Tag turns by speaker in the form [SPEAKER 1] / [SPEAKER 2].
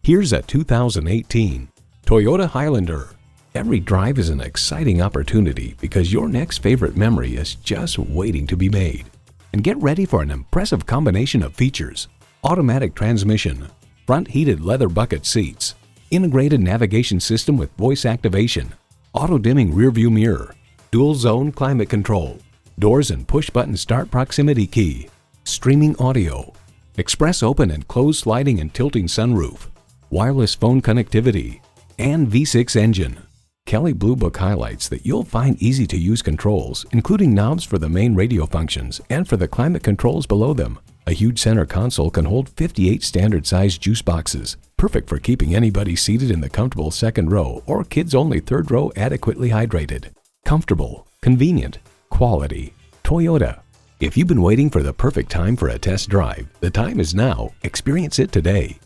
[SPEAKER 1] Here's a 2018 Toyota Highlander. Every drive is an exciting opportunity because your next favorite memory is just waiting to be made. And get ready for an impressive combination of features: automatic transmission, front heated leather bucket seats, integrated navigation system with voice activation, auto-dimming rearview mirror, dual zone climate control, doors and push-button start proximity key, streaming audio, express open and closed sliding and tilting sunroof, wireless phone connectivity, and V6 engine. Kelley Blue Book highlights that you'll find easy-to-use controls, including knobs for the main radio functions and for the climate controls below them. A huge center console can hold 58 standard-sized juice boxes, perfect for keeping anybody seated in the comfortable second row or kids-only third row adequately hydrated. Comfortable, convenient, quality. Toyota. If you've been waiting for the perfect time for a test drive, the time is now. Experience it today.